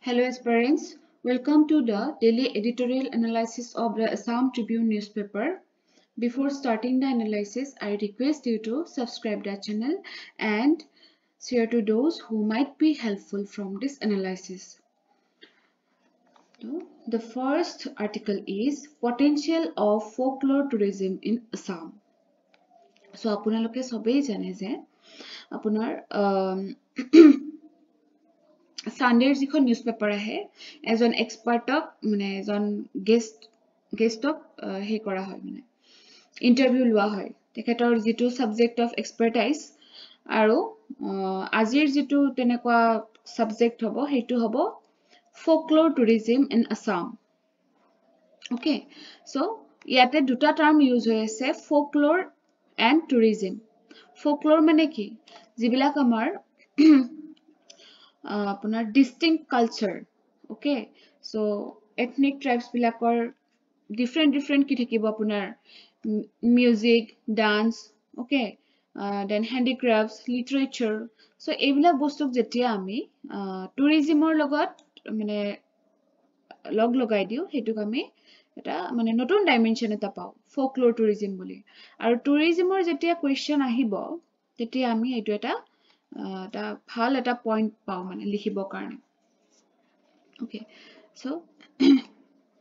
Hello aspirants, welcome to the daily editorial analysis of the Assam Tribune newspaper. Before starting the analysis, I request you to subscribe the channel and share to those who might be helpful from this analysis. So, the first article is Potential of Folklore Tourism in Assam. So, আপোনালোকে সবেই জানে যে আপোনাৰ সানডেৰ যিখন news paper আহে এজন এক্সপাৰ্টক মানে এজন গেষ্টক হে কৰা হয় মানে ইণ্টাৰভিউ লোৱা হয় তেখেতৰ যিটো সাবজেক্ট অফ এক্সপাৰ্টাইজ আৰু আজিৰ যিটো তেনেকুৱা সাবজেক্ট হ'ব সেইটো হ'ব folklore tourism in Assam okay so ইয়াতে দুটা টাৰ্ম ইউজ হৈ আছে ফোকলোৰ এণ্ড টুৰিজম ফোকলোৰ মানে কি যিবিলাক আমাৰ আপোনাৰ distinct culture okay so ethnic tribes বিলাকৰ ডিফাৰেণ্ট কি থাকিব আপোনাৰ music dance okay then handicrafts literature so এইবিলাক বস্তুক যেতিয়া আমি টুৰিজমৰ লগত মানে লগ লগাই দিওঁ সেইটোক আমি এটা মানে নতুন ডাইমেনশ্যন এটা পাওঁ ফোকলোৰ টুৰিজম বুলি আৰু টুৰিজমৰ যেতিয়া কুৱেশ্যন আহিব তেতিয়া আমি এইটো এটা ভাল এটা পইণ্ট পাওঁ মানে লিখিবৰ কাৰণে okay so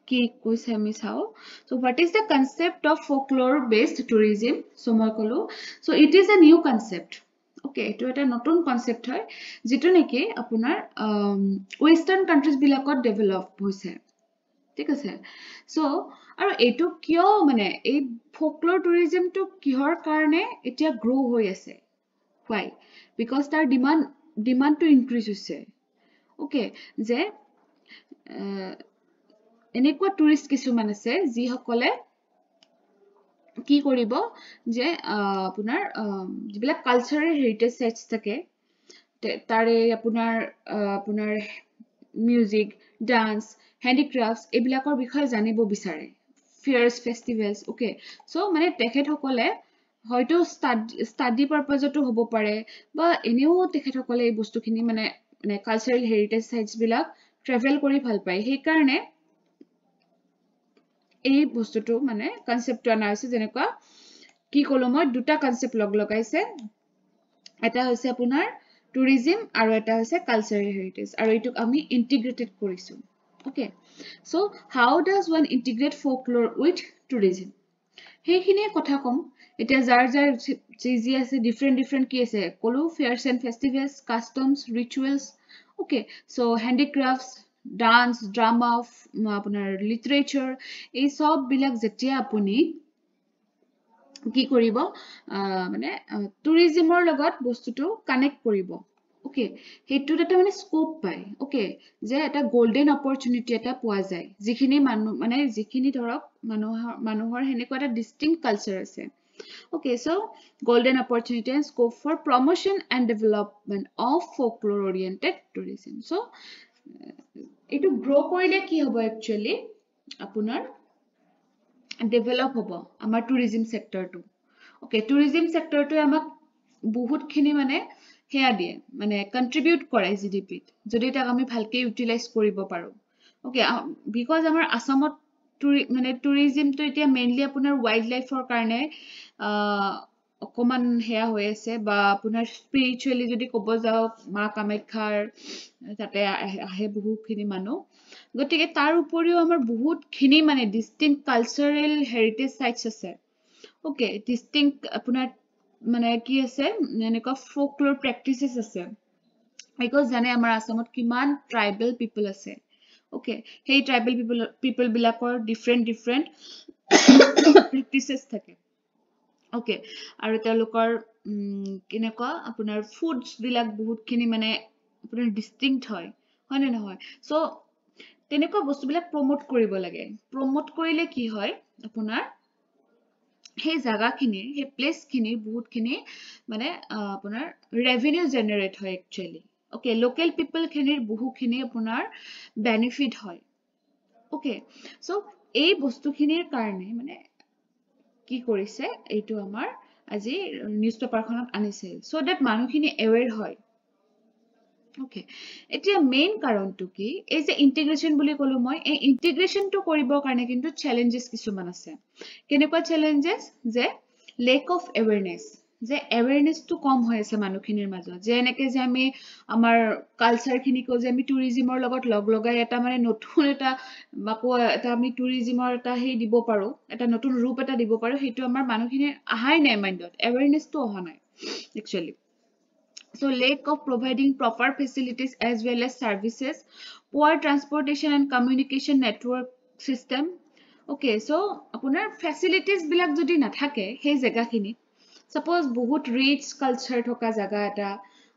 কি কৈছে আমি চাও so what is the concept of folklore based tourism so মই কলো so it is a new concept okay এটো এটা নতুন কনসেপ্ট হয় যেটো নেকি আপোনাৰ ওয়েস্টাৰ্ন কান্ট্ৰিজ বিলাকত ডেভেলপ হৈছে ঠিক আছে so আৰু এটো কিয় মানে এই ফোকলোৰ টুৰিজমটো কিহৰ কাৰণে এতিয়া গ্ৰো হৈ আছে why because tar demand to increase hoise okay je এনেকুৱা টুৰিষ্ট কিছুমান আছে যি সকলে কি কৰিব যে আপোনাৰ যিবিলাক কালচাৰেল হেৰিটেজ সাইটস থাকে তাৰে আপোনাৰ মিউজিক ডান্স হেণ্ডিক্ৰাফ্টছ এইবিলাকৰ বিষয়ে জানিব বিচাৰে ফেয়াৰ্স ফেষ্টিভেলছ ওকে সো মানে তেখেত সকলে হয়তো স্টাডি পাৰপাজতো হ'ব পাৰে বা এনেও তেখেত সকলে এই বস্তুখিনি মানে কালচাৰেল হেৰিটেজ সাইটস বিলাক ট্ৰেভেল কৰি ভাল পায় সেই কাৰণে এই বস্তুটো মানে কনসেপ্টটো আনা হৈছে যেনেকুৱা কি কলো মই দুটা কনসেপ্ট লগ লগাইছে এটা হৈছে আপোনাৰ টুৰিজম আৰু এটা হৈছে কালচাৰেল হেৰিটেজ আৰু এইটোক আমি ইন্টিগ্ৰেটেড কৰিছো okay so how does one integrate folklore with tourism সেইখিনিয়ে কথা কম এতিয়া যাৰ যি আছে ডিফাৰেন্ট কি আছে কলো fairs and festivals customs rituals okay so handicrafts dance drama আপোনাৰ লিটাৰেচাৰ এই সব বিলাক যেতিয়া আপুনি কি কৰিব মানে টুৰিজমৰ লগত বস্তুটো কানেক্ট কৰিব ওকে হেতু এটা মানে স্কোপ পায় ওকে যে এটা গোল্ডেন অপৰচুনিটি এটা পোৱা যায় যিখিনি মানুহ মানে যিখিনি ধৰক মানুহৰ হেনেকুৱা এটা ডিস্টিংক্ট কালচাৰ আছে okay so golden opportunity and scope for promotion and development of folklore oriented tourism so etu grow korile ki hobo actually apunar develop hobo amar tourism sector to okay tourism sector to amak বহুত খিনি মানে হেয়া দিয়ে মানে contribute কৰে GDP যদি তাক আমি ভালকে ইউটিলাইজ কৰিব পাৰো ওকে বিকজ আমাৰ আসামত মানে টুৰিজম তো এতিয়া মেইনলি আপোনাৰ ওয়াইল্ড লাইফৰ কাৰণে অকমান হেয়া হৈ আছে বা আপোনাৰ স্পিৰিচুৱেলি যদি ক'ব যাও মা কামাখ্যাৰ তাতে আহে বহুখিনি মানুহ গতিকে তাৰ উপৰিও আমাৰ বহুতখিনি মানে ডিস্টিংক্ট কালচাৰেল হেৰিটেজ সাইটস আছে ওকে ডিস্টিংক্ট আপোনাৰ মানে কি আছে এনেকুৱা ফোকলোৰ প্ৰেক্টিসেস আছে বিকজ জানে আমাৰ আসামত কিমান ট্ৰাইবেল পিপল আছে ওকে হেই ট্ৰাইবেল পিপল বিলাকৰ ডিফাৰেন্ট প্ৰেক্টিসেস থাকে ওকে আৰু তেওঁলোকৰ কিনেকুৱা আপোনাৰ ফুডছ বিলাক বহুতখিনি মানে আপোনাৰ ডিস্টিংক্ট হয় হয় নে নহয় সো তেনেকুৱা বস্তুবিলাক প্ৰমোট কৰিব লাগে প্ৰমোট কৰিলে কি হয় আপোনাৰ সেই জায়গাখিনি সেই প্লেসখিনি বহুতখিনি মানে আপোনাৰ ৰেভিনিউ জেনাৰেট হয় একচুয়ালি ওকে লোকাল পিপল খিনিৰ বহুখিনি আপোনাৰ বেনিফিট হয় ওকে সো এই বস্তুখিনিৰ কাৰণে মানে কি কৰিছে এইটো আমাৰ আজি নিউজ পেপাৰখনত আনিছে সো দ্যাট মানুহখিনি এৱেৰ হয় Okay, এতিয়া মেইন কাৰণটো কি এই যে ইন্টিগ্ৰেশন বুলি কলো মই এই ইন্টিগ্ৰেশনটো কৰিবৰ কাৰণে কিন্তু চ্যালেঞ্জেস কিছুমান আছে কেনেকুৱা চ্যালেঞ্জেস যে লেক অফ এৱেৰনেস যে এৱেৰনেসটো কম হৈ আছে মানুহখিনিৰ মাজত যে এনেকে যে আমি আমাৰ কালচাৰ খিনিকো যে আমি টুৰিজমৰ লগত লগ লগাই এটা মানে নতুন এটা বাকো এটা আমি টুৰিজমৰ এটা হেই দিব পাৰো এটা নতুন ৰূপ এটা দিব পাৰো হেতু আমাৰ মানুহখিনিৰ আহাই নাই মাইন্ডত এৱেৰনেসটো অহা নাই actually. So lack of providing proper facilities as well as services, poor transportation and communication network system. Okay, so apunar facilities bilak jodi nathake he jaga khini suppose bahut rich culture thoka jaga eta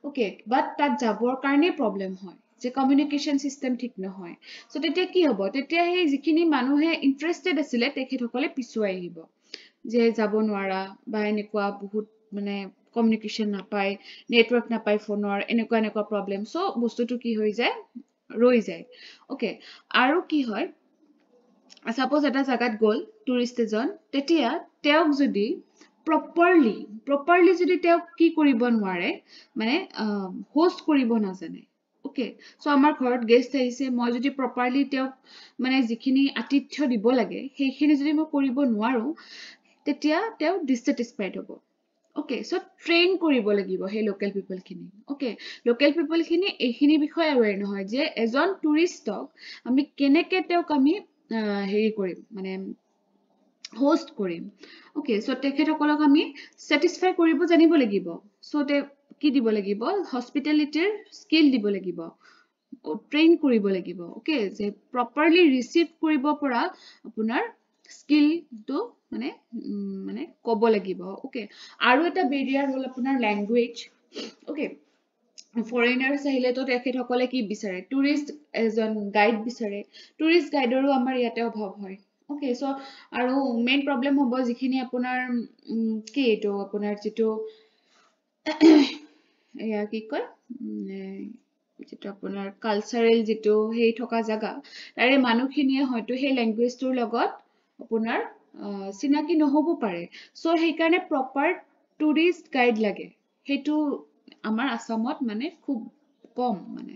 okay but tat jabor karone problem hoy je communication system thik nohoy so tetia ki hobo tetia he jikhini manuhe interested asile tekhethokole pisuai hibo je jabo nwara ba enekwa bahut মানে communication না পায় network না পায় ফোনৰ এনেকুৱা problem so বস্তুটো কি হৈ যায় ৰৈ যায় ওকে আৰু কি হয় সাপোজ এটা জায়গাত গল টুৰিষ্ট এজন তেতিয়া তেওঁক যদি প্ৰপাৰলি যদি তেওঁক কি কৰিব নোৱাৰে মানে হোস্ট কৰিব নাজানে ওকে সো আমাৰ ঘৰত গেষ্ট আহিছে মই যদি প্ৰপাৰলি তেওঁক মানে যিখিনি আতিথ্য দিব লাগে সেইখিনি যদি মই কৰিব নোৱাৰো তেতিয়া তেওঁ ডিসস্যাটিসফাইড হ'ব Okay, so train কৰিব লাগিব হে local people খিনি. Okay, local people খিনি এইখিনি বিষয় aware নহয় যে এজন টুৰিষ্টক আমি কেনেকে তেওঁক আমি হেৰি কৰিম মানে হোস্ট কৰিম. Okay, so তেখেতসকলক আমি satisfy কৰিব জানিব লাগিব. So তে কি দিব লাগিব hospitalityৰ skill দিব লাগিব. ট্ৰেইন কৰিব লাগিব. Okay, যে properly receive কৰিব পৰা আপোনাৰ skill to মানে কব লাগিব ওকে আৰু এটা বেৰিয়াৰ হল আপোনাৰ ল্যাঙ্গুৱেজ ওকে ফৰেইনাৰ্স আহিলে তো তেখেতসকলে কি বিচাৰে টুৰিষ্ট এজন গাইড বিচাৰে টুৰিষ্ট গাইডৰো আমাৰ ইয়াতে অভাৱ হয় ওকে সো আৰু মেইন প্ৰবলেম হ'ব যিখিনি আপোনাৰ কি এটো আপোনাৰ যেটো এয়া কি কয় যেটো আপোনাৰ কালচাৰেল যেটো হেই থকা জায়গা তাৰে মানুহখিনিয়ে হয়তো সেই ল্যাঙ্গুৱেজটোৰ লগত আপোনাৰ চিনাকি নহব পাৰে সো সেই কাৰণে প্ৰপাৰ টুৰিষ্ট গাইড লাগে হেতু আমাৰ আসামত মানে খুব কম মানে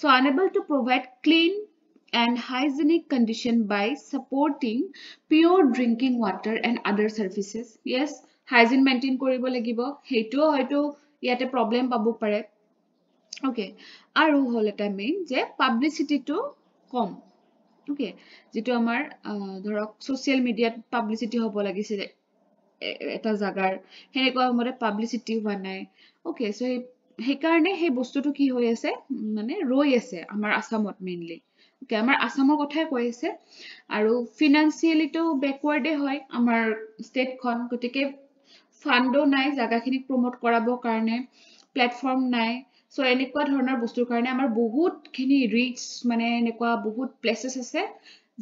so unable to provide clean and hygienic condition by supporting pure drinking water and other services yes hygiene maintain কৰিব লাগিব হেতু হয়তো ইয়াতে প্ৰবলেম পাবো পাৰে ওকে আৰু হল এটা মেইন যে পাবলিসিটি টু কম ওকে যেটো আমাৰ ধৰক সোশ্যাল মিডিয়াত পাবলিসিটি হ'ব লাগিছিল এটা জাগাৰ হেনেকুৱা মতে পাবলিসিটি হোৱা নাই ওকে সো সেই কাৰণে সেই বস্তুটো কি হৈ আছে মানে ৰৈ আছে আমাৰ আসামত মেইনলি ওকে আমাৰ আসামৰ কথাই কৈ আছে আৰু ফিনান্সিয়ালি তো ব্যাকওয়াৰ্ডে হয় আমাৰ ষ্টেটখন গতিকে ফান্ডো নাই জাগাখিনিক প্ৰমোট কৰাবৰ কাৰণে প্ল্যাটফৰ্ম নাই সো এনেকুৱা ধৰণৰ বস্তুৰ কাৰণে আমাৰ বহুত খিনি ৰিচ মানে এনেকুৱা বহুত প্লেसेছ আছে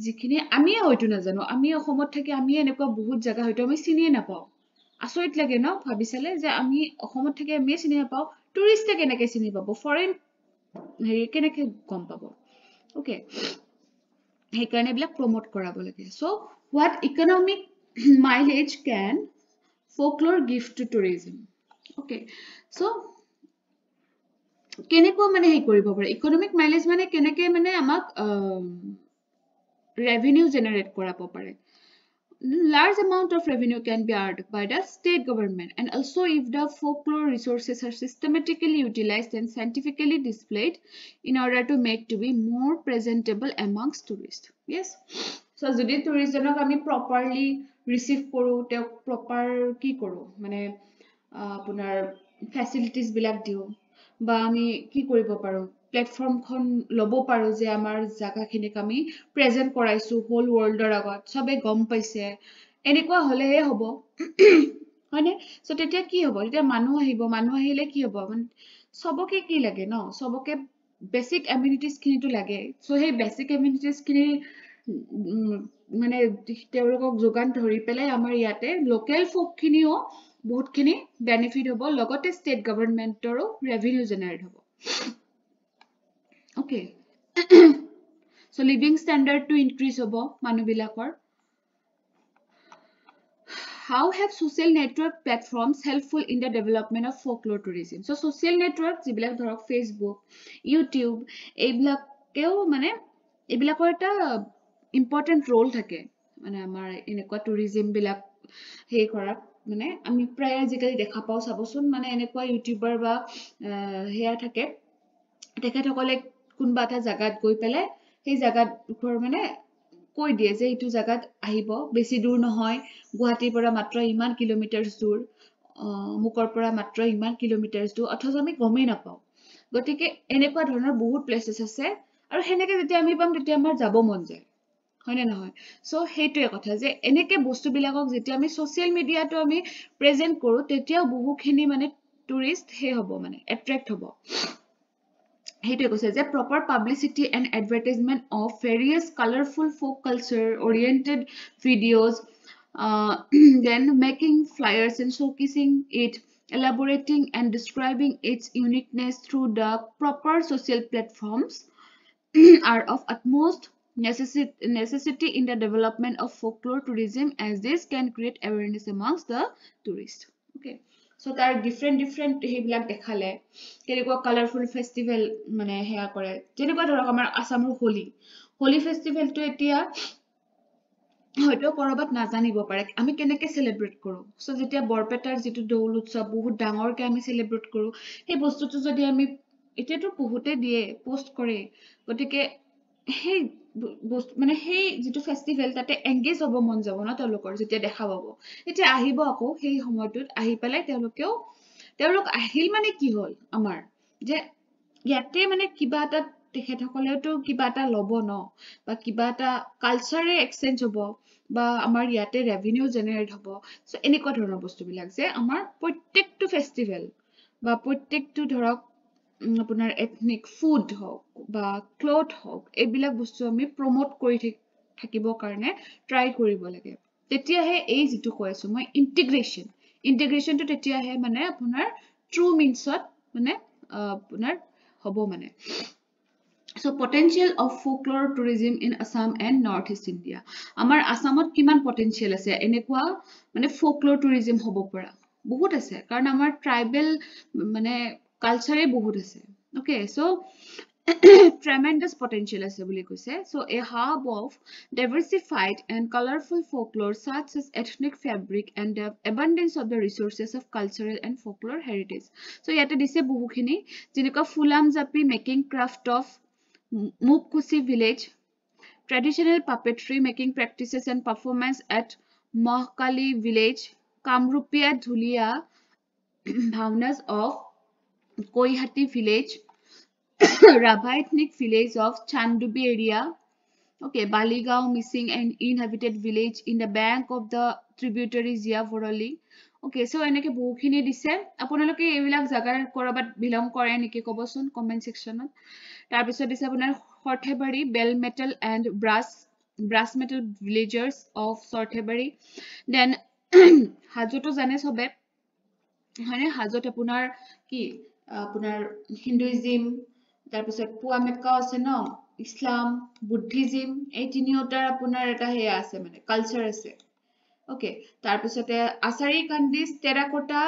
যিখিনি আমি হয়তো নাজানো আমি অসমত থাকি আমি এনেকুৱা বহুত জায়গা হয়তো আমি চিনিয়ে নাপাও আচৰিত লাগে ন ভাবিছালে যে আমি অসমত থাকি আমি চিনি নাপাও টুৰিষ্টে কেনেকৈ চিনি পাব ফৰেন হেৰি কেনেকৈ গম পাব ওকে সেই কাৰণে বিলাক প্ৰমোট কৰাব লাগে so what economic mileage can folklore give to tourism okay so কেনেকৈ মানে হে কৰিব পাৰে ইকোনমিক মাইলেজ মানে কেনেকৈ মানে আমাক revenue generate কৰাব পাৰে large amount of revenue can be earned by the state government and also if the folklore resources are systematically utilized and scientifically displayed in order to make to be more presentable amongst tourists yes so যদি টুৰিষ্টজনক আমি properly receive কৰো তে proper কি কৰো মানে আপোনাৰ facilities বিলাক দিও বা আমি কি কৰিব পাৰো প্ল্যাটফৰ্মখন লব পাৰো যে আমাৰ জাগাখিনিক আমি প্ৰেজেন্ট কৰাইছো হোল ওয়াৰ্ল্ডৰ আগত সবে গম পাইছে এনেকুৱা হলেহে হ'ব হয়নে সো তেতিয়া কি হ'ব তেতিয়া মানুহ আহিলে কি হ'ব সবকে কি লাগে ন সবকে বেসিক এমিনিটিজ খিনিটো লাগে সো সেই বেসিক এমিনিটিজ খিনি মানে তেওঁলোকক যোগান ধৰি পেলাই আমাৰ ইয়াতে লোকেল ফোক খিনিও বহুত খিনি বেনিফিট হ'ব লগতে ষ্টেট গভৰ্ণমেণ্টৰো ৰেভিনিউ জেনাৰেট হ'ব okay so living standard to increase হ'ব মানুহবিলাকৰ how have social network platforms helpful in the development of folklore tourism? So social network jibilak dhorok Facebook, YouTube এইবিলাকেও মানে এইবিলাকৰ এটা important role থাকে মানে আমাৰ এনেকুৱা tourism বিলাক হেই কৰা মানে আমি প্ৰায় আজিকালি দেখা পাও চাবচোন মানে এনেকুৱা ইউটিউবাৰ বা হেয়া থাকে তেখেতসকলে কোনবা এটা জাগাত গৈ পেলাই সেই জাগাত মানে কৈ দিয়ে যে এইটো জাগাত আহিব বেছি দূৰ নহয় গুৱাহাটীৰ পৰা মাত্ৰ ইমান কিলোমিটাৰ দূৰ মুকৰ পৰা মাত্ৰ ইমান কিলোমিটাৰ দূৰ অথচ আমি গমেই নাপাও গতিকে এনেকুৱা ধৰণৰ বহুত প্লেसेছ আছে আৰু হেনেকে যেতিয়া আমি পাম তেতিয়া আমাৰ যাব মন যায় হয় না নহয় সো হেইটোৱে কথা যে এনেকে বস্তুবিলাকক যেতিয়া আমি সোশ্যাল মিডিয়াটো আমি প্ৰেজেন্ট কৰো তেতিয়াও বহুখিনি মানে টুৰিষ্ট হে হ'ব মানে এট্ৰাক্ট হ'ব হেইটোৱে কৈছে যে proper publicity and advertisement of various colorful folk culture oriented videos then making flyers and showcasing it elaborating and describing its uniqueness through the proper social platforms are of utmost necessity in the development of folklore tourism as this can create awareness amongst the tourists okay so tar different hebilak dekhale kenekwa colorful festival mane heya kore jenekwa dhorok amar asamur holi festival to etia হয়তো কৰবাত নাজানিব পাৰে আমি কেনেকে celebrate কৰো so যেতিয়া বৰপেটাৰ যেটো দৌল উৎসৱ বহুত ডাঙৰকে আমি সেলিব্ৰেট কৰো সেই বস্তুটো যদি আমি এতিয়াটো বহুতে দিয়ে পোষ্ট কৰে গতিকে সেই মানে সেই যেটো ফেষ্টিভেল তাতে এংগেজ হ'ব মন যাব না তেওঁলোকৰ যেতিয়া দেখা পাব এতিয়া আহিব আকৌ সেই সময়টোত আহি পেলাই তেওঁলোক আহিল মানে কি হল আমাৰ যে ইয়াতে মানে কিবা এটা তেখেতসকলেটো কিবা এটা লব ন বা কিবা এটা কালচাৰে এক্সচেঞ্জ হ'ব বা আমাৰ ইয়াতে ৰেভিনিউ জেনাৰেট হ'ব সো এনেকুৱা ধৰণৰ বস্তুবিলাক যে আমাৰ প্ৰত্যেকটো ফেষ্টিভেল বা প্ৰত্যেকটো ধৰক আপোনাৰ এথনিক ফুড হওক বা ক্লথ হওক এইবিলাক বস্তু আমি প্ৰমোট কৰি থাকিবৰ কাৰণে ট্ৰাই কৰিব লাগে তেতিয়াহে এই যেটো কৈছো মই ইন্টিগ্ৰেশনটো তেতিয়াহে মানে আপোনাৰ ট্ৰু মিন্সত মানে আপোনাৰ হ'ব মানে So potential of folklore tourism in Assam and Northeast India. Amar Assamot kiman potential ase enekwa mane folklore tourism hobo para. Bahut ase karon amar tribal mane culture e bahut ase. Okay so tremendous potential ase boli koise. So a hub of diversified and colorful folklore such as ethnic fabric and the abundance of the resources of cultural and folklore heritage. So yate dise bahukhini jineka fulam japi making craft of Mukkusi village, traditional puppetry making practices and performance at Mahkali village, Kamrupia Dhulia, Bhavnas of Koihati village, Rabha ethnic village of Chandubi area, okay, Baligao missing and inhabited village in the bank of the tributary Zia Vorali. Okay, so eneke bohukhini dise apunaloke ebilak jagar korabat belong kore niki kobosun comment section tar bisot dise apunar Sorthebari bell metal and brass metal villagers of Sorthebari then hajoto jane sobe hane hajot apunar ki apunar Hinduism tar bisot puameka ase no Islam Buddhism ei tiniotar apunar eta he ase mane culture ase okay tar pisote Asari Kandis terracotta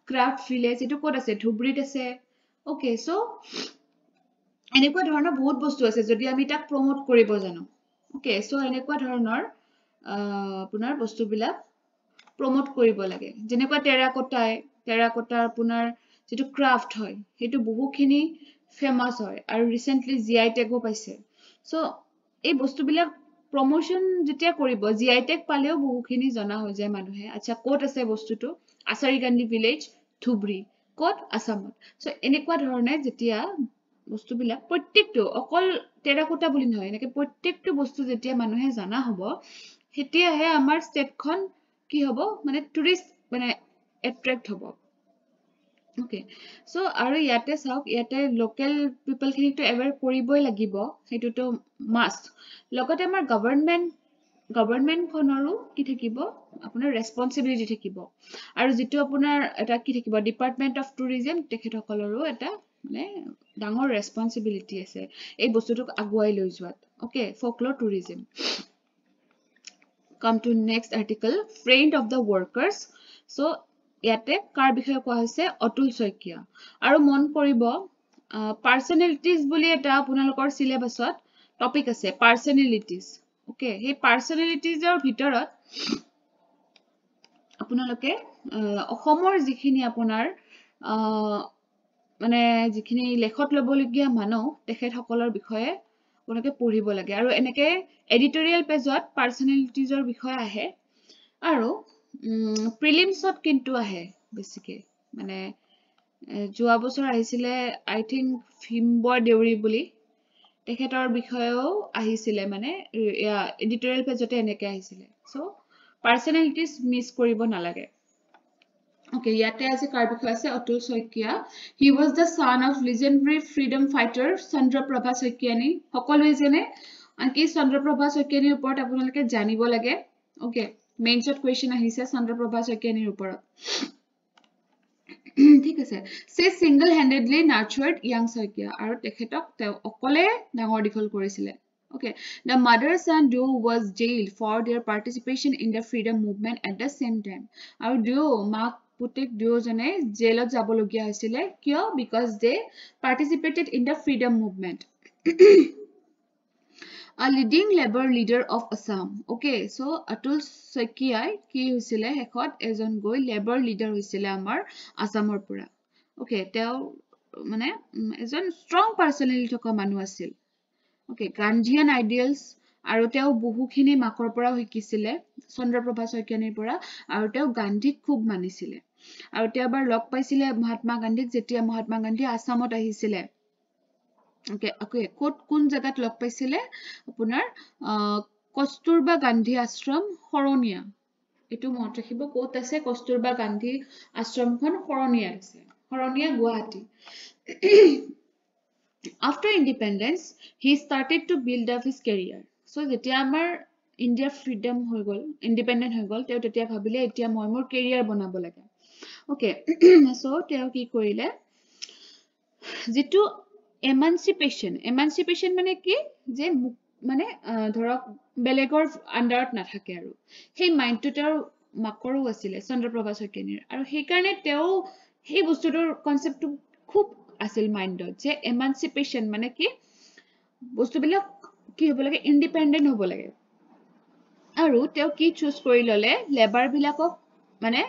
craft village etu kot ase Dhubrit ase okay so এনেকুৱা ধৰণৰ বহুত বস্তু আছে যদি আমি তাক promote কৰিব জানো ওকে সো এনেকুৱা ধৰণৰ আপোনাৰ বস্তুবিলাক প্ৰমোট কৰিব লাগে যেনেকুৱা টেৰাকোটা আপোনাৰ যেটো ক্ৰাফট হয় হেতু বহুখিনি ফেমাস হয় আৰু ৰিসেন্টলি জিআই টেগো পাইছে সো এই বস্তুবিলাক প্ৰমোশন যেতিয়া কৰিব জিআই টেগ পালেও বহুখিনি জনা হৈ যায় মানুহে আচ্ছা কোট আছে বস্তুটো আসাৰিকান্দি ভিলেজ ধুবৰী কোট আসামত সো এনেকুৱা ধৰণে যেতিয়া বস্তুবিলাক প্ৰত্যেকটো অকল টেৰাকোটা বুলি নহয় এনেকে প্ৰত্যেকটো বস্তু যেতিয়া মানুহে জানা হ'ব হেতিয়াহে আমাৰ ষ্টেটখন কি হ'ব মানে টুৰিষ্ট মানে এট্ৰাক্ট হ'ব ওকে সো আৰু ইয়াতে চাওক ইয়াতে লোকেল পিপল খিনিটো এৱেৰ কৰিবই লাগিব হেতুটো মাষ্ট লগতে আমাৰ গভৰ্নমেন্ট খনৰো কি থাকিব আপোনাৰ ৰেসপন্সিবিলিটি থাকিব আৰু যেটো আপোনাৰ এটা কি থাকিব ডিপাৰ্টমেন্ট অফ টুৰিজম তেখেতসকলৰো এটা মানে ডাঙৰ ৰেসপন্সিবিলিটি আছে এই বস্তুটোক আগুৱাই লৈ যোৱাত okay folklore tourism come to next article, friend of the workers. So ইয়াতে কাৰ বিষয়ে কোৱা হৈছে অতুল শইকীয়া আৰু মন কৰিব পাৰ্সোনালিটিজ বুলি এটা আপোনালোকৰ সিলেবাসত টপিক আছে পাৰ্সোনালিটিজ ওকে সেই পাৰ্সোনালিটিজৰ ভিতৰত আপোনালোকে অসমৰ যিখিনি আপোনাৰ মানে যিখিনি লেখত লবলগীয়া মানুহ তেখেতসকলৰ বিষয়ে আপোনালোকে পঢ়িব লাগে আৰু এনেকে এডিটৰিয়েল পেজত পাৰ্সোনালিটিজৰ বিষয়ে আহে আৰু প্ৰিলিমছত কিন্তু আহে বেছিকে মানে যোৱা বছৰ আহিছিলে আই থিংক ভীমবৰ দেউৰী বুলি তেখেতৰ বিষয়েও আহিছিলে মানে এডিটৰিয়েল পেজতে এনেকে আহিছিলে সো পাৰ্সোনালিটিজ মিস কৰিব নালাগে Okay, yate as a Karbika se Atul Soikia. He was the son of legendary freedom fighter Chandra Prabha Soikiani. Hokol hoisene anki Chandra Prabha Soikiani upor apunalke janibo lage. Okay, main shot question ahise Chandra Prabha Soikiani upor. ঠিক আছে সে single handedly nurtured young Soikia aru tekhetok te okole dangor dikhol korisile. Okay, the mother son duo was jailed for their participation in the freedom movement at the same time. Aru duo mak পুতেক দুজনে জেলত যাবলগীয়া হৈছিল কিয় because they participated in the freedom movement a leading labor leader of Assam okay so Atul Soikia কি হৈছিল হেকত এজন গৈ labor leader হৈছিল আমাৰ আসামৰ পৰা okay তেও মানে এজন strong personality থকা মানুহ আছিল okay Gandhian ideals আৰু তেও বহুখিনি মাকৰ পৰা শিকিছিলে চন্দ্ৰপ্ৰভা শইকীয়ানীৰ পৰা আৰু তেও গান্ধীক খুব মানিছিলে আৰু তেও এবাৰ লগ পাইছিলে মহাত্মা গান্ধীক যেতিয়া মহাত্মা গান্ধী আসামত আহিছিলে okay okay কোন জায়গাত লগ পাইছিলে আপোনাৰ কস্তুৰবা গান্ধী আশ্ৰম শৰণীয়া এটো মনত ৰাখিব ক'ত আছে কস্তুৰবা গান্ধী আশ্ৰমখন শৰণীয়া আছে Saraniya Guwahati After independence, he started to build up his career. So, jetia amar India freedom hoi gol, independent hoi gol, teo tetia bhabile etia moi mor career banabo lage. Okay, so teo ki korile? Jitu emancipation mane ki je mane dhorok belegor underot na thake aru. Hey mind to teo makoru asile Chandra Prabha Soikianir aru he karone teo he bostutor concept to khub আছিল মাইন্ডত যে এমানসিপেশন মানে কি বস্তুবিলাক কি হ'ব লাগে independent হ'ব লাগে আৰু তেও কি চুজ কৰি ললে লেবাৰ বিলাকক মানে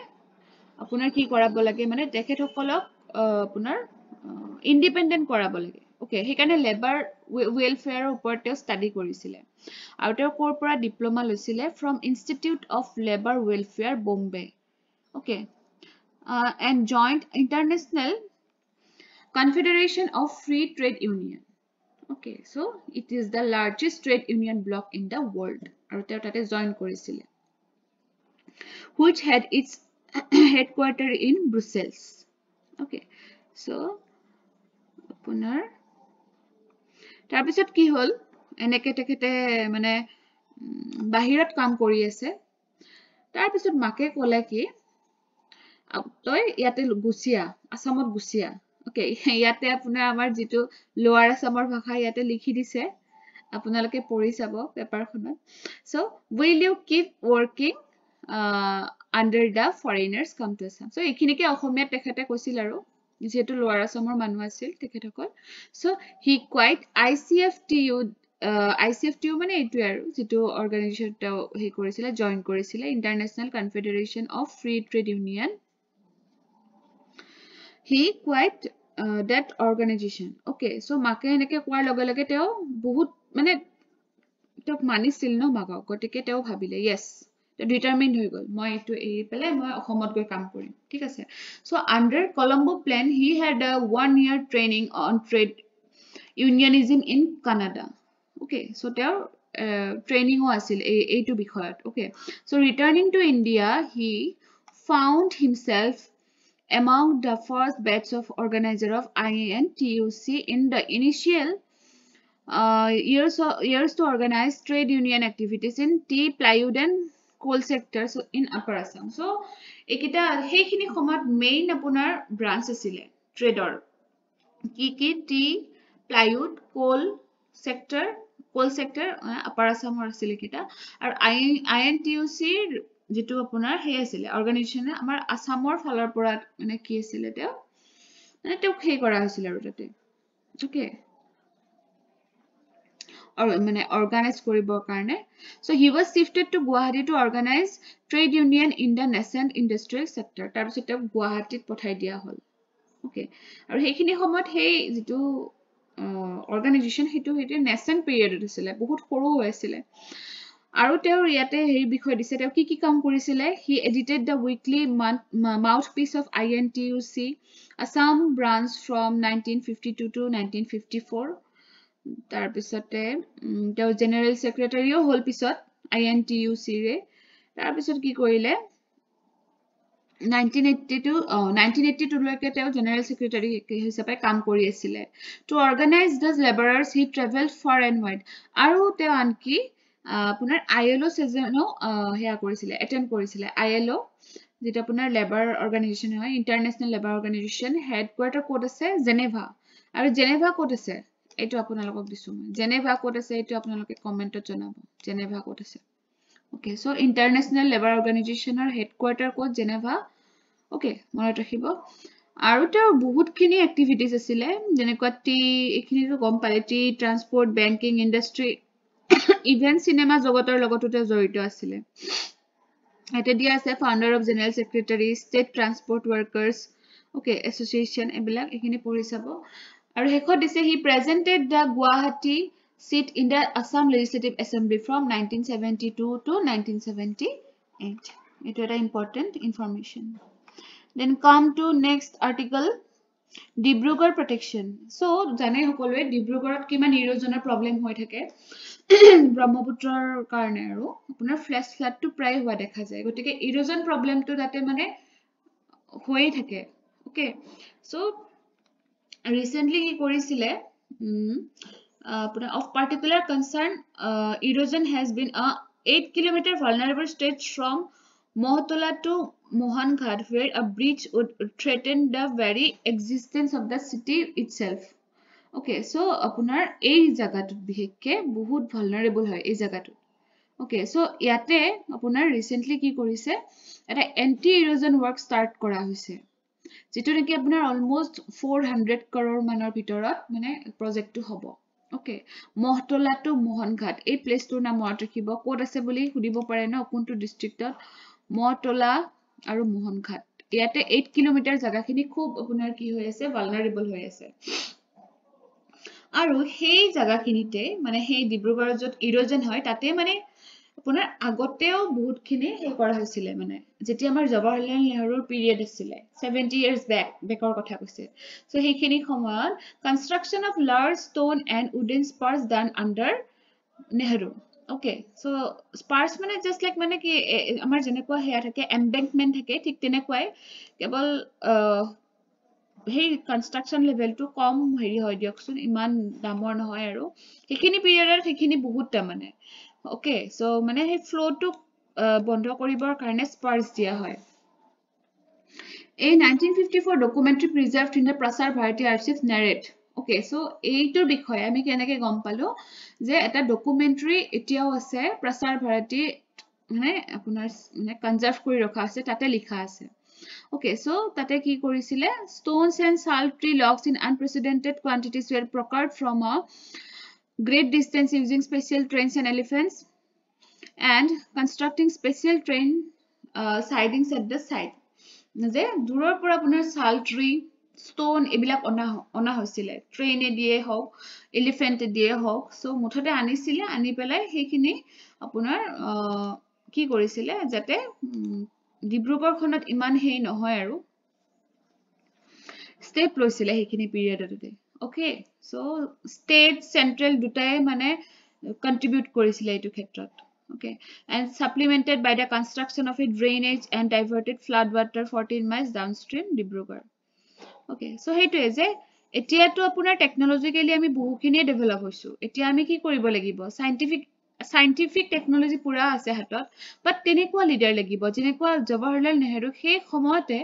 আপোনাৰ কি কৰাব লাগে মানে তেখেতসকলক আপোনাৰ ইন্ডিপেন্ডেন্ট কৰাব লাগে ওকে সেইকাৰণে লেবাৰ ওয়েলফেয়াৰৰ ওপৰত তেও ষ্টাডি কৰিছিলে আৰু তেও কোৰ পৰা ডিপ্লোমা লৈছিলে from institute of labour welfare Bombay okay and joint international Confederation of Free Trade Union. Okay, so it is the largest trade union bloc in the world. Aru teo tate join korisile. Which had its headquarters in Brussels. Okay, so apunar tar pisot ki hol eneke tekete mane bahirat kaam kori ase tar pisot make kole ki toy yate gusia asamot gusia Okay, ইয়াতে আপোনাৰ আমাৰ যেটো লোৱাৰ আসামৰ ভাষা ইয়াতে লিখি দিছে আপোনালোকে পঢ়ি চাব পেপাৰখনত so will you keep working under the foreigners come to Assam so এইখিনিকে অসমীয়া তেখেতে কৈছিল আৰু যেটো লোৱাৰ আসামৰ মানুহ আছিল তেখেতসকল so he quite ICFTU মানে এইটো আৰু যেটো অৰ্গানাইজেচন হে কৰিছিল জয়েন কৰিছিল international confederation of free trade union He quite that organization. Okay, so make eneke koar loge loge teo bahut mane tok manisil no magao gotike teo bhabile yes te determined hoi gol moi etu ei pele moi ohomot goi kaam korim thik ase so under Colombo plan he had a 1 year training on trade unionism in Canada okay so teo training o asil ei tu bikhoyat okay so returning to India he found himself among the first batch of organizer of INTUC in the initial years to organize trade union activities in tea, plywood and coal sectors in Upper Assam. So, ekita hekhini khomat main apunar branch asile trader. Ki tea, plywood, coal sector coal sector upper আসামৰ আছিল কিটা আৰু INTUC যেটো আপোনাৰ হে আছিল অৰ্গানাইজেচনে আমাৰ আসামৰ ফালৰ পৰা মানে কি আছিল তেও মানে তেও খে কৰা হৈছিল আৰু তাতে ওকে or মানে organize কৰিবৰ কাৰণে so he was shifted to Guwahati to organize trade union in the nascent industrial sector তাৰ পিছত গুৱাহাটীত পঠাই দিয়া হল ওকে আৰু হেখিনি সময়ত হেই যেটো organization হেতু nascent period আছিল বহুত সৰু হৈ আছিল আৰু তেওঁৰ ইয়াতে হেৰি বিষয় দিছে তেওঁ কি কাম কৰিছিলে he edited the weekly mouthpiece of INTUC Assam branch from 1952 to 1954 তাৰ পিছতে তেওঁ জেনাৰেল সেক্ৰেটাৰিও হল পিছত INTUC ৰে তাৰ পিছত কি কৰিলে 1982 লৈকে তেওঁ জেনাৰেল সেক্ৰেটাৰি হিচাপে কাম কৰি আছিল to organize the laborers he traveled far and wide আৰু তেওঁ আনকি আপোনাৰ ILO সেজনো হেয়া কৰিছিল এটেন্ড কৰিছিল ILO যেটা আপোনাৰ লেবাৰ অৰ্গানাইজেচন হয় ইন্টাৰনেশনাল লেবাৰ অৰ্গানাইজেচন হেডকোৱাৰ্টাৰ কোড আছে জেনেভা আৰু জেনেভা কোড আছে এটো আপোনালোকক দিছো জেনেভা কোড আছে এটো আপোনালোকে কমেন্টত জনাব জেনেভা কোড আছে ওকে সো ইন্টাৰনেশনাল লেবাৰ অৰ্গানাইজেচনৰ হেডকোৱাৰ্টাৰ কোড জেনেভা ওকে মনত ৰাখিব আৰু তেওঁ বহুতখিনি এক্টিভিটিজ আছিল যেনেকুৱা টি এখিনিটো গম পালে টি transport banking industry event cinema জগতৰ লগতে জড়িত আছিল এটা দিয়া আছে founder of general secretary state transport workers okay association এবিলাক এখিনি পঢ়ি চাব আৰু হেকত দিছে হি presented da Guwahati seat in the Assam Legislative Assembly from 1972 to 1978 it is important information then come to next article Dibrugarh protection so jane hokolwe Dibrugarhot kiman erosionor problem hoi thake Brahmaputrar karone aru apunar flash flood to pray hua dekha jay gotike erosion problem to date mane hoi thake okay so recently he korisile of particular concern erosion has been a 8-kilometer vulnerable stretch from Mohtola to Mohanghat where a breach would threaten the very existence of the city itself okay so apunar ei jagatut bihekke bahut vulnerable hoy ei jagatut okay so yate apunar recently ki korise eta anti erosion work start kora hoise যেটো নেকি আপোনাৰ almost 400 crore মানৰ ভিতৰত মানে project টো হ'ব okay মহতলা two মোহনঘাট এই place টোৰ নাম মনত ৰাখিব কোড আছে বুলি খুদিব পাৰে না কোনটো ডিস্ট্ৰিক্টত মহতলা আৰু মোহনঘাট ইয়াতে 8 কিলোমিটাৰ জাগাখিনি খুব আপোনাৰ কি হৈ আছে ভালনাৰেবল হৈ আছে আৰু সেই জাগাখিনিতে মানে সেই ডিব্ৰুগড় যত ইৰোজন হয় তাতে মানে আপোনাৰ আগতেও বহুতখিনি হে কৰা হৈছিল মানে যেতি আমাৰ জৱাহৰলাল নেহৰুৰ পিৰিয়ড আছিল 70 years backৰ কথা কৈছে সো হেখিনি সময়ত construction of large stone and wooden spars done under Nehru okay so spars মানে just like মানে কি আমাৰ জেনেকুৱা হেয়া থাকে embankment থাকে ঠিক তেনেকুৱাই কেৱল hey construction level to কম হেৰি হয় দিয়কচোন ইমান দামৰ নহয় আৰু হেখিনি পিৰিয়ডৰ হেখিনি বহুত টা মানে okay so মানে হে ফ্লো টু বন্ধ কৰিবৰ কাৰণে স্পাৰ্স দিয়া হয় a 1954 documentary preserved in the Prasar Bharati archives narrate okay so এইটোৰ বিষয়ে আমি কেনেকৈ গম পালো যে এটা ডকুমেন্টাৰী এতিয়াও আছে Prasar Bharati মানে আপোনাৰ মানে কনজাৰ্ভ কৰি ৰখা আছে তাতে লিখা আছে okay so tate ki korisile stones and salt tree logs in unprecedented quantities were procured from a great distance using special trains and elephants and constructing special train sidings at the site je duror pora apunar salt tree stone ebilak ona hoisile train e die hok elephant e die hok so muthote anisile ani pelai hekhini apunar ki korisile jate Dibrugarh খনত ইমান হেই নহয় আৰু step লৈছিলে হেখিনি পিৰিয়ডতে okay so state central দুটাই মানে contribute কৰিছিলে এইটো ক্ষেত্ৰত okay and supplemented by the construction of a drainage and diverted flood water 14 miles downstream Dibrugarh okay so hetu je etia to apunar technologically ami বহুখিনি develop হৈছো etia ami কি কৰিব লাগিব scientific technology pura ase hatot but tenekwa leader lagibo jenekwa Jawaharlal Nehru he samoyte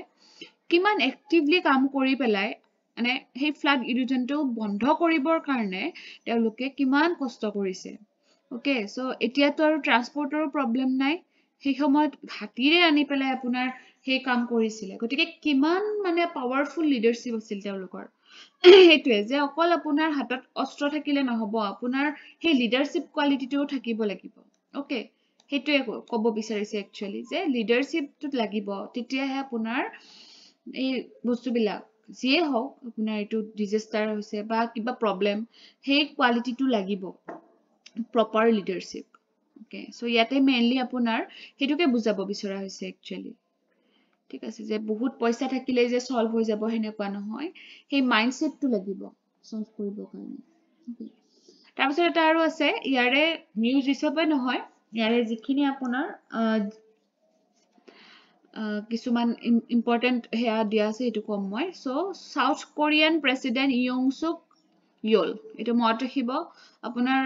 kiman actively kaam kori pelai মানে সেই flood ইৰোজনটো বন্ধ কৰিবৰ কাৰণে তেওঁলোকে কিমান কষ্ট কৰিছে ওকে সো এতিয়াতো আৰু ট্ৰান্সপৰ্টৰো প্ৰবলেম নাই সেই সময়ত হাতীৰে আনি পেলাই আপোনাৰ সেই কাম কৰিছিলে গতিকে কিমান মানে পাৱাৰফুল লিডাৰশ্বিপ আছিল তেওঁলোকৰ সেইটোৱে যে অকল আপোনাৰ হাতত অস্ত্ৰ থাকিলে নহব আপোনাৰ সেই লিডাৰশ্বিপ কোৱালিটিটোও থাকিব লাগিব ওকে সেইটোৱে ক'ব বিচাৰিছে একচুয়ালি যে লিডাৰশ্বিপটো লাগিব তেতিয়াহে আপোনাৰ এই বস্তুবিলাক যিয়ে হওক আপোনাৰ এইটো ডিজাস্টাৰ হৈছে বা কিবা প্ৰবলেম সেই কোৱালিটিটো লাগিব প্ৰপাৰ লিডাৰশ্বিপ ওকে সো ইয়াতে মেইনলি আপোনাৰ হেতুকে বুজাব বিচৰা হৈছে একচুয়ালি ঠিক আছে যে বহুত পইচা থাকিলে যে সলভ হৈ যাব হেনেকুৱা নহয় সেই মাইন্ডসেটটো লাগিব সলভ কৰিবৰ কাৰণে ওকে তাৰপিছত এটা আৰু আছে ইয়াৰে নিউজ হিচাপে নহয় ইয়াৰে যিখিনি আপোনাৰ কিছুমান ইম্পৰ্টেন্ট হেয়া দিয়া আছে এটো কম মই so South Korean president Yoon Suk Yeol এটো মনত ৰাখিব আপোনাৰ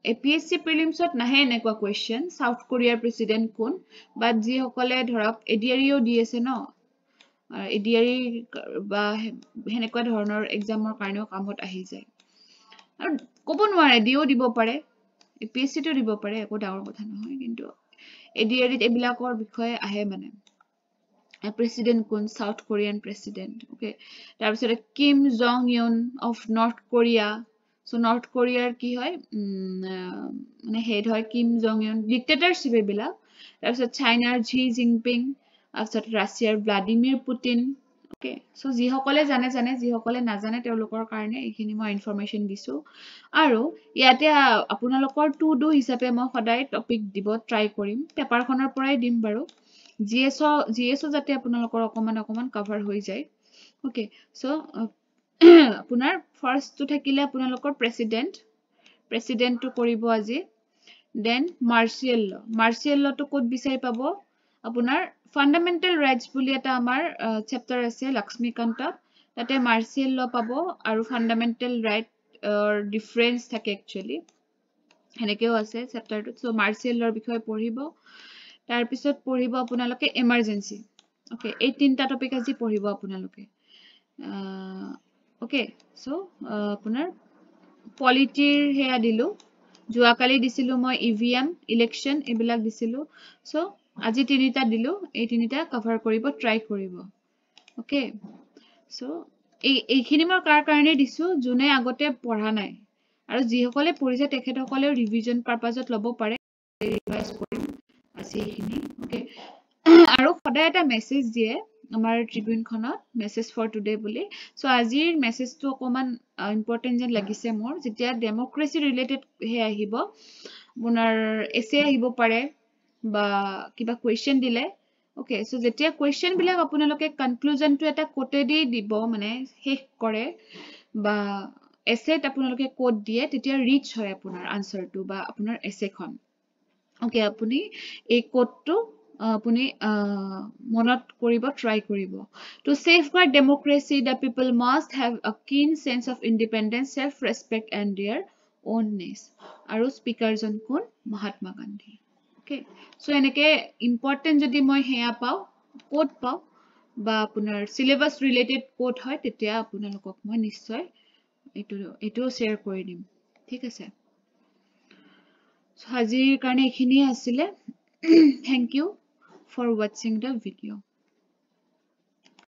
APSC প্ৰিলিমছত নাহে এনেকুৱা কোৱেশ্চন সাউথ কোৰিয়াৰ প্ৰেসিডেন্ট কোন বাট যি সকলে ধৰক এডিআৰইও দি আছে ন এডিআৰই বা হেনেকুৱা ধৰণৰ এক্সামৰ কাৰণেও কামত আহি যায় আৰু ক'ব নোৱাৰে দিও দিব পাৰে APSC টো দিব পাৰে একো ডাঙৰ কথা নহয় কিন্তু এডিআৰইত এবিলাকৰ বিষয়ে আহে মানে প্ৰেসিডেন্ট কোন সাউথ কোৰিয়ান প্ৰেসিডেন্ট ওকে তাৰপিছত Kim Jong Un of North Korea so North কোৰিয়াৰ কি হয় মানে হেড হয় কিম জং ইউন ডিক্টেটৰশ্বিপ এবিলাক তাৰপিছত চাইনাৰ জি জিনপিং তাৰপিছত ৰাছিয়াৰ ভ্লাদিমিৰ পুতিন ওকে সো যি সকলে জানে যি সকলে নাজানে তেওঁলোকৰ কাৰণে এইখিনি মই ইনফৰমেশন দিছো আৰু ইয়াতে আপোনালোকৰ টু ডু হিচাপে মই সদায় টপিক দিব ট্ৰাই কৰিম পেপাৰখনৰ পৰাই দিম বাৰু জিএসও যাতে আপোনালোকৰ অকমান কভাৰ হৈ যায় ওকে সো আপোনাৰ ফাৰ্স্ট টু থাকিলে আপোনালোকৰ প্ৰেসিডেন্ট টু কৰিব আজি দেন মাৰ্শিয়েল লটো কোড বিচাৰি পাব আপোনাৰ ফান্ডামেন্টাল ৰাইটস বুলি এটা আমাৰ চেপ্টাৰ আছে লক্ষ্মীকান্ত তাতে মাৰ্শিয়েল ল পাব আৰু ফান্ডামেন্টাল ৰাইট ডিফাৰেন্স থাকে একচুয়ালি হেনেকেও আছে চেপ্টাৰটো সো মাৰ্শিয়েল লৰ বিষয়ে পঢ়িব তাৰ পিছত পঢ়িব আপোনালোকে এমাৰ্জেন্সি ওকে এই তিনটা টপিক আজি পঢ়িব আপোনালোকে ওকে সো আপোনাৰ পলিটিৰ হেয়া দিলো যোৱাকালি দিছিলো মই ইভিএম ইলেকশন এবিলাক দিছিলো সো আজি তিনিটা দিলো এই তিনিটা কভাৰ কৰিব ট্ৰাই কৰিব ওকে সো এইখিনি মই কাৰ কাৰণে দিছো যোনে আগতে পঢ়া নাই আৰু যি সকলে পঢ়িছে তেখেতসকলেও ৰিভিজন পাৰপাজত ল'ব পাৰে ৰিভাইজ কৰিম আজি এইখিনি ওকে আৰু সদায় এটা মেছেজ দিয়ে আমাৰ ট্ৰিবিউনখনত মেছেজ ফৰ টুডে বুলি সো আজিৰ মেছেজটো অকমান ইম্পৰ্টেন্ট যেন লাগিছে মোৰ যেতিয়া ডেমক্ৰেসি ৰিলেটেড হে আহিব আপোনাৰ এছে আহিব পাৰে বা কিবা কোৱেশ্চন দিলে ওকে সো যেতিয়া কোৱেশ্চন বিলাক আপোনালোকে কনক্লুজনটো এটা কোটেদি দিব মানে শেষ কৰে বা এছেত আপোনালোকে কোড দিয়ে তেতিয়া ৰিচ হয় আপোনাৰ আনসাৰটো বা আপোনাৰ এছেখন ওকে আপুনি এই কোডটো আপুনি মনত কৰিব ট্ৰাই কৰিব To safeguard democracy, the people must have a keen sense of independence, self-respect and their ownness. আৰু স্পিকাৰজন কোন মহাত্মা গান্ধী ওকে সো এনেকে ইম্পৰ্টেন্ট যদি মই হেয়া পাও কোড পাও বা আপোনাৰ সিলেবাস ৰিলেটেড কোড হয় তেতিয়া আপোনালোকক মই নিশ্চয় এটো শেয়াৰ কৰি দিম ঠিক আছে সো আজিৰ কাৰণে এইখিনি আছিল Thank you for watching the video.